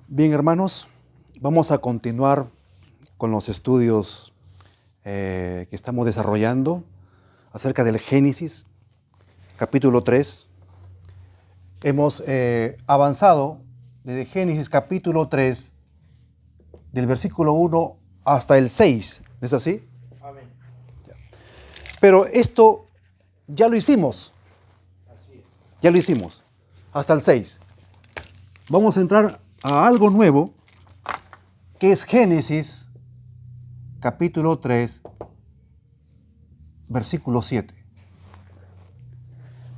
Bien, hermanos, vamos a continuar con los estudios que estamos desarrollando acerca del Génesis, capítulo 3. Hemos avanzado desde Génesis capítulo 3, del versículo 1 hasta el 6, ¿es así? Amén. Pero esto ya lo hicimos, hasta el 6. Vamos a entrar a algo nuevo, que es Génesis capítulo 3, versículo 7.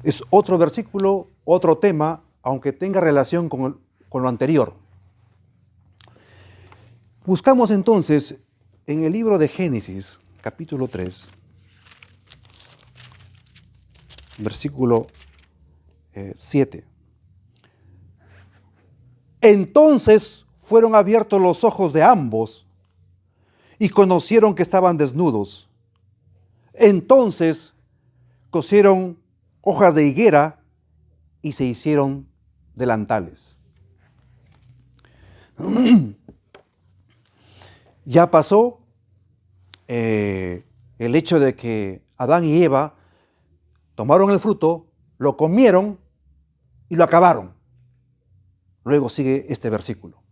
Es otro versículo, otro tema, aunque tenga relación con lo anterior. Buscamos entonces en el libro de Génesis, capítulo 3, versículo 7. Entonces fueron abiertos los ojos de ambos y conocieron que estaban desnudos. Entonces cosieron hojas de higuera y se hicieron delantales. Ya pasó el hecho de que Adán y Eva tomaron el fruto, lo comieron y lo acabaron. Luego sigue este versículo.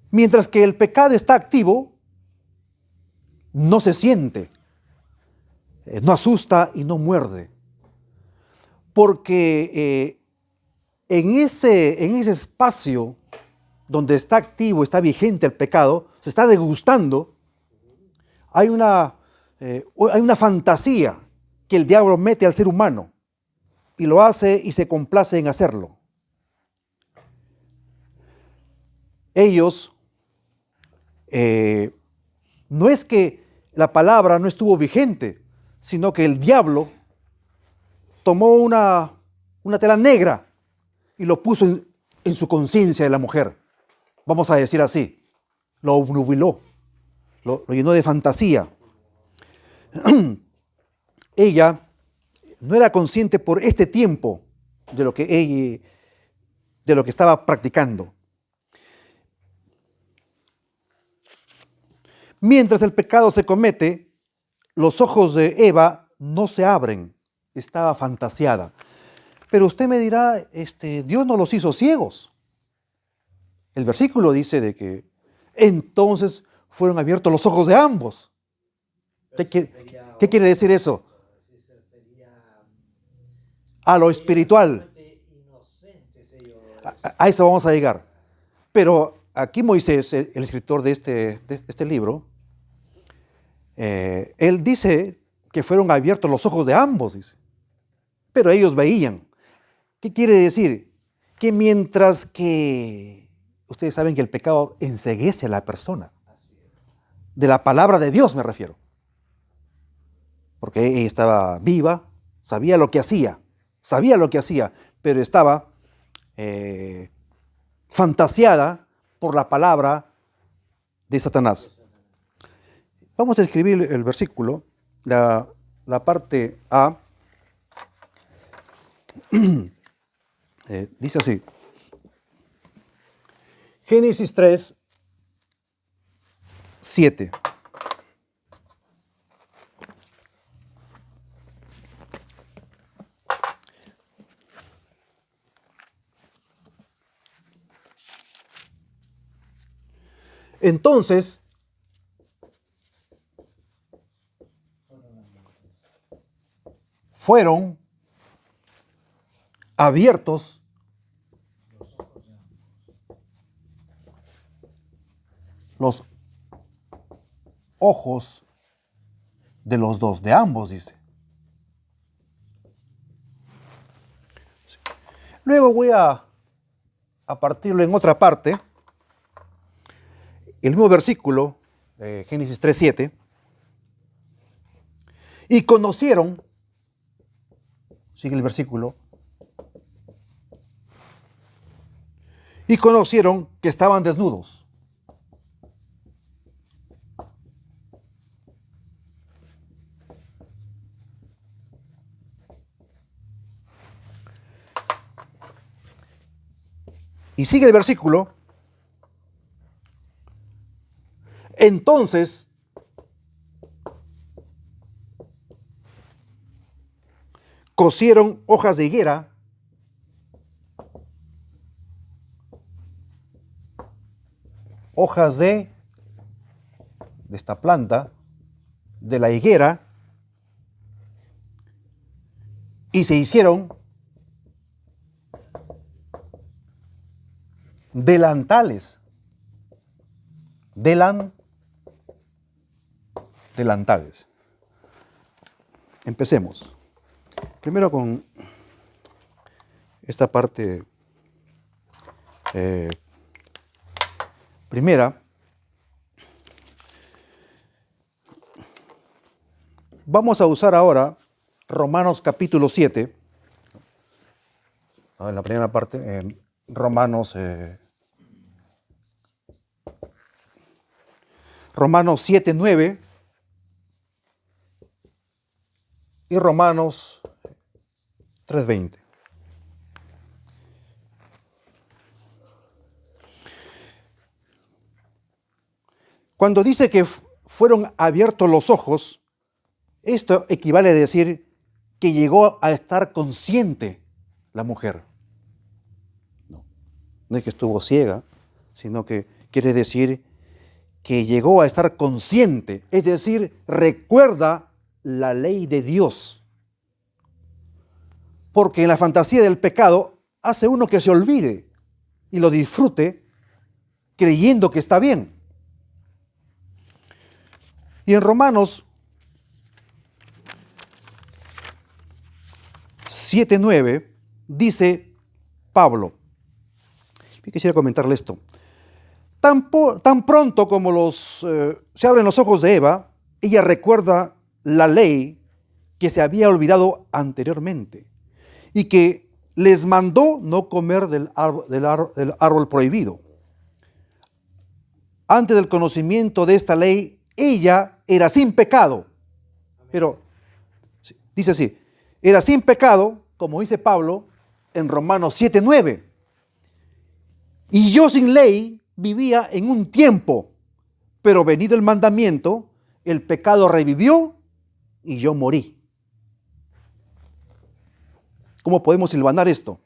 Mientras que el pecado está activo, no se siente, no asusta y no muerde. Porque en ese espacio donde está activo, está vigente el pecado, se está degustando, hay una fantasía que el diablo mete al ser humano y lo hace y se complace en hacerlo. Ellos, no es que la palabra no estuvo vigente, sino que el diablo tomó una tela negra y lo puso en su conciencia de la mujer. Vamos a decir así, lo obnubiló, lo llenó de fantasía. Ella no era consciente por este tiempo de lo que estaba practicando. Mientras el pecado se comete, los ojos de Eva no se abren. Estaba fantasiada. Pero usted me dirá, Dios no los hizo ciegos. El versículo dice de que entonces fueron abiertos los ojos de ambos. ¿Qué quiere decir eso? A lo espiritual. A eso vamos a llegar. Pero aquí Moisés, el escritor de este libro, él dice que fueron abiertos los ojos de ambos, dice. Pero ellos veían. ¿Qué quiere decir? Que mientras que ustedes saben que el pecado enceguece a la persona, de la palabra de Dios me refiero, porque ella estaba viva, sabía lo que hacía, pero estaba fantasiada por la palabra de Satanás. Vamos a escribir el versículo, la parte A. Dice así: Génesis 3, 7. Entonces, fueron abiertos los ojos de los dos, de ambos, dice. Luego voy a partirlo en otra parte. El mismo versículo, Génesis 3:7. Y conocieron, sigue el versículo, y conocieron que estaban desnudos. Y sigue el versículo. Entonces, cosieron hojas de higuera hojas de esta planta, de la higuera, y se hicieron delantales. Delantales. Empecemos. Primero con esta parte primera. Vamos a usar ahora Romanos capítulo 7. En la primera parte, Romanos 7, 9 y Romanos 3, 20. Cuando dice que fueron abiertos los ojos, esto equivale a decir que llegó a estar consciente la mujer. No es que estuvo ciega, sino que quiere decir que llegó a estar consciente, es decir, recuerda la ley de Dios. Porque en la fantasía del pecado hace uno que se olvide y lo disfrute creyendo que está bien. Y en Romanos 7:9 dice Pablo, yo quisiera comentarle esto, tan pronto como se abren los ojos de Eva, ella recuerda la ley que se había olvidado anteriormente y que les mandó no comer del árbol prohibido. Antes del conocimiento de esta ley, ella era sin pecado. Pero dice así, era sin pecado, como dice Pablo en Romanos 7:9. Y yo sin ley vivía en un tiempo, pero venido el mandamiento, el pecado revivió y yo morí. ¿Cómo podemos hilvanar esto?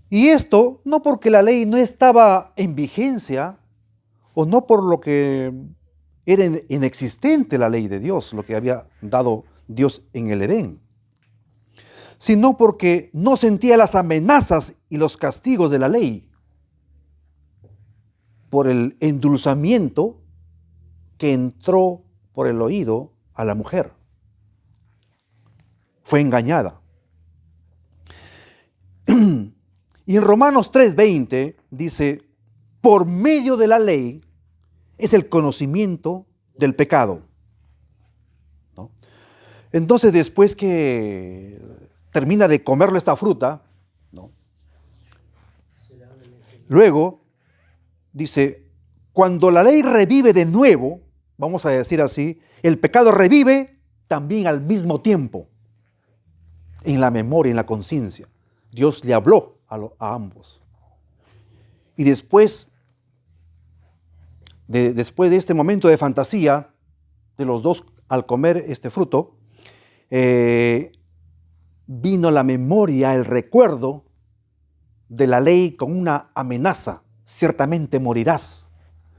Y esto no porque la ley no estaba en vigencia, o no por lo que era inexistente la ley de Dios, lo que había dado Dios en el Edén, sino porque no sentía las amenazas y los castigos de la ley por el endulzamiento que entró por el oído a la mujer. Fue engañada. Y en Romanos 3:20 dice, por medio de la ley es el conocimiento del pecado. ¿No? Entonces, después que termina de comerle esta fruta, ¿no? Luego dice, cuando la ley revive de nuevo, vamos a decir así, el pecado revive también al mismo tiempo, en la memoria, en la conciencia. Dios le habló a ambos. Y después de este momento de fantasía, de los dos al comer este fruto, vino la memoria, el recuerdo de la ley con una amenaza: ciertamente morirás.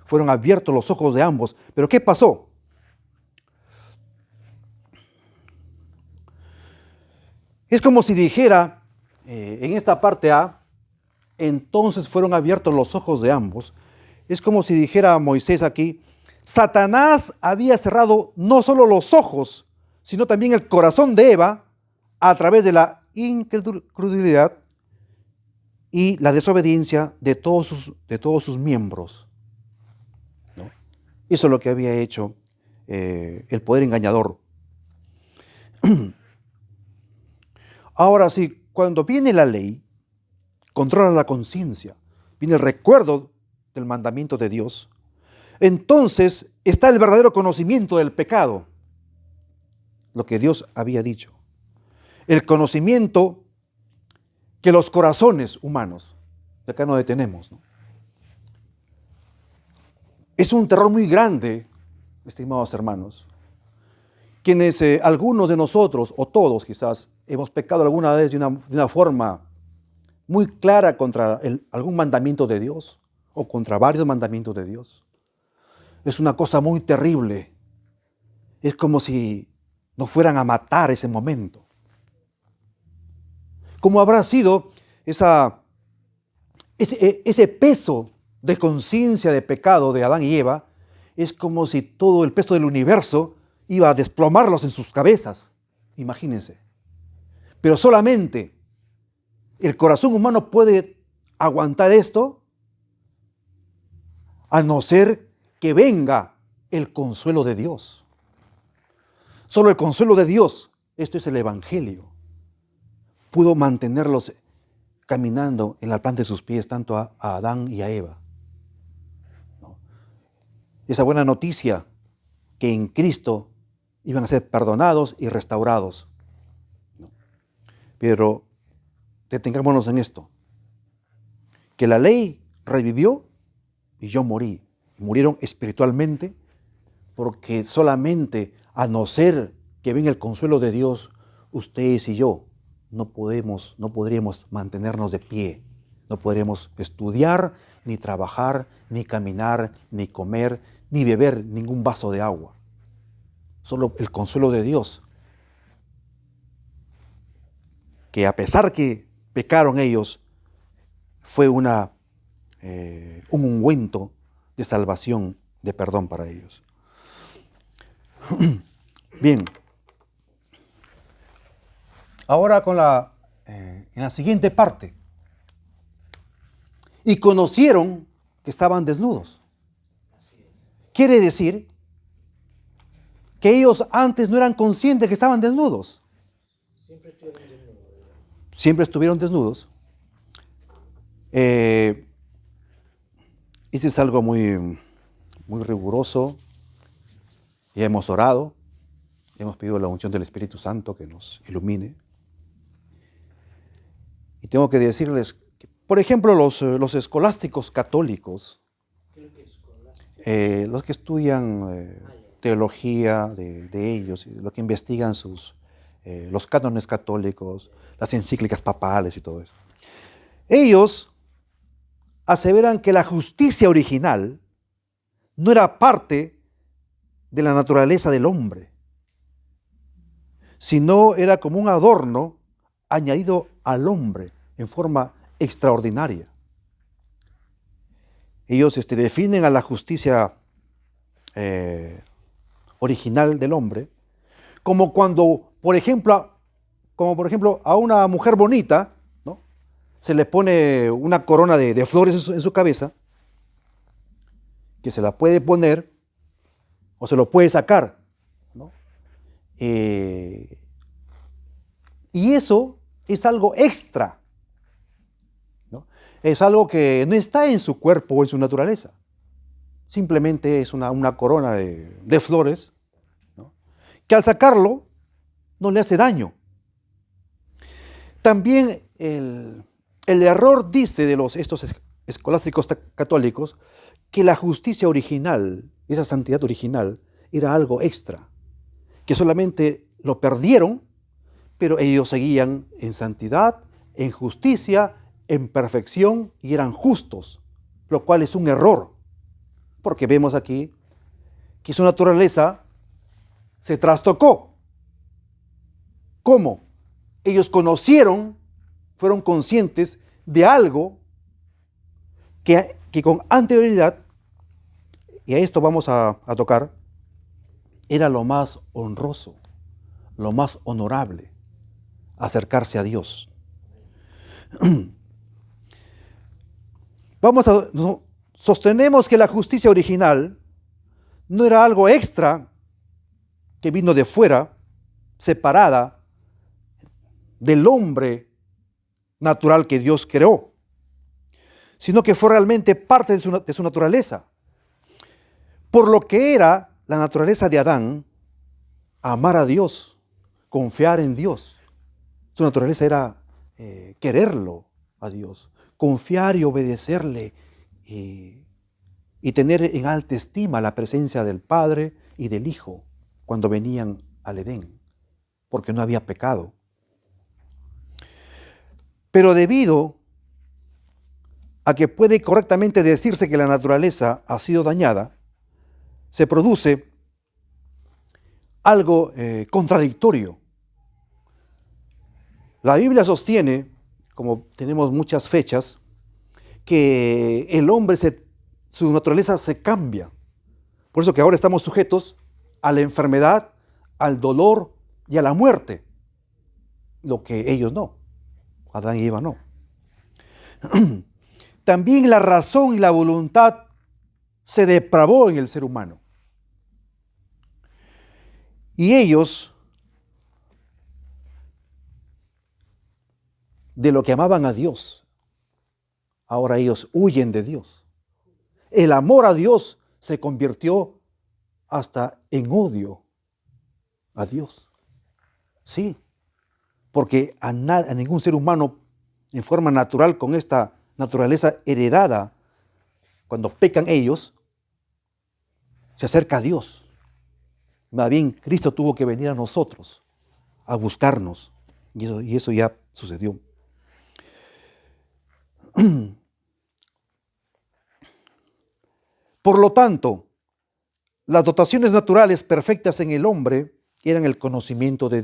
Fueron abiertos los ojos de ambos. Pero ¿qué pasó? Es como si dijera, en esta parte A, entonces fueron abiertos los ojos de ambos. Es como si dijera Moisés aquí, Satanás había cerrado no solo los ojos, sino también el corazón de Eva a través de la incredulidad y la desobediencia de todos sus miembros. ¿No? Eso es lo que había hecho el poder engañador. Ahora sí, cuando viene la ley, controla la conciencia, viene el recuerdo del mandamiento de Dios, entonces está el verdadero conocimiento del pecado, lo que Dios había dicho. El conocimiento que los corazones humanos Y acá nos detenemos, ¿no? Es un terror muy grande, estimados hermanos, quienes algunos de nosotros, o todos quizás, hemos pecado alguna vez de una forma muy clara contra algún mandamiento de Dios o contra varios mandamientos de Dios. Es una cosa muy terrible. Es como si nos fueran a matar ese momento. ¿Cómo habrá sido ese peso de conciencia de pecado de Adán y Eva? Es como si todo el peso del universo iba a desplomarlos en sus cabezas. Imagínense. Pero solamente el corazón humano puede aguantar esto, a no ser que venga el consuelo de Dios. Solo el consuelo de Dios, esto es el Evangelio, pudo mantenerlos caminando en la planta de sus pies, tanto a Adán y a Eva. ¿No? Esa buena noticia que en Cristo iban a ser perdonados y restaurados. ¿No? Pero detengámonos en esto, que la ley revivió y yo morí. Murieron espiritualmente porque solamente a no ser que venga el consuelo de Dios, ustedes y yo no podríamos mantenernos de pie, no podríamos estudiar, ni trabajar, ni caminar, ni comer, ni beber ningún vaso de agua. Solo el consuelo de Dios, que a pesar que pecaron ellos, fue un ungüento de salvación, de perdón para ellos. Bien. Ahora en la siguiente parte. Y conocieron que estaban desnudos. Quiere decir que ellos antes no eran conscientes que estaban desnudos. Siempre estuvieron desnudos. Este es algo muy riguroso. Ya hemos orado, hemos pedido la unción del Espíritu Santo que nos ilumine. Y tengo que decirles que, por ejemplo, los escolásticos católicos, los que estudian teología de ellos, los que investigan los cánones católicos, las encíclicas papales y todo eso, ellos aseveran que la justicia original no era parte de la naturaleza del hombre, sino era como un adorno añadido al hombre en forma extraordinaria. Ellos definen a la justicia original del hombre como cuando, por ejemplo, a una mujer bonita, ¿no?, se le pone una corona de flores en su cabeza, que se la puede poner o se lo puede sacar, ¿no? Y eso es algo extra, ¿no? Es algo que no está en su cuerpo o en su naturaleza. Simplemente es una corona de flores, ¿no?, que al sacarlo no le hace daño. También el error dice de estos escolásticos católicos que la justicia original, esa santidad original, era algo extra, que solamente lo perdieron, pero ellos seguían en santidad, en justicia, en perfección y eran justos, lo cual es un error, porque vemos aquí que su naturaleza se trastocó. ¿Cómo? Ellos fueron conscientes de algo que con anterioridad, y a esto vamos a tocar, era lo más honroso, lo más honorable, acercarse a Dios. Sostenemos que la justicia original no era algo extra que vino de fuera, separada del hombre natural que Dios creó, sino que fue realmente parte de su naturaleza. Por lo que era la naturaleza de Adán, amar a Dios, confiar en Dios. Su naturaleza era quererlo a Dios, confiar y obedecerle y tener en alta estima la presencia del Padre y del Hijo cuando venían al Edén, porque no había pecado. Pero debido a que puede correctamente decirse que la naturaleza ha sido dañada, se produce algo contradictorio. La Biblia sostiene, como tenemos muchas fechas, que el hombre, su naturaleza se cambia. Por eso que ahora estamos sujetos a la enfermedad, al dolor y a la muerte. Lo que ellos no. Adán y Eva no. También la razón y la voluntad se depravó en el ser humano. Y ellos, de lo que amaban a Dios, ahora ellos huyen de Dios. El amor a Dios se convirtió hasta en odio a Dios. Sí, porque a ningún ser humano en forma natural, con esta naturaleza heredada, cuando pecan ellos, se acerca a Dios. Más bien, Cristo tuvo que venir a nosotros, a buscarnos, y eso ya sucedió. Por lo tanto, las dotaciones naturales perfectas en el hombre eran el conocimiento de Dios.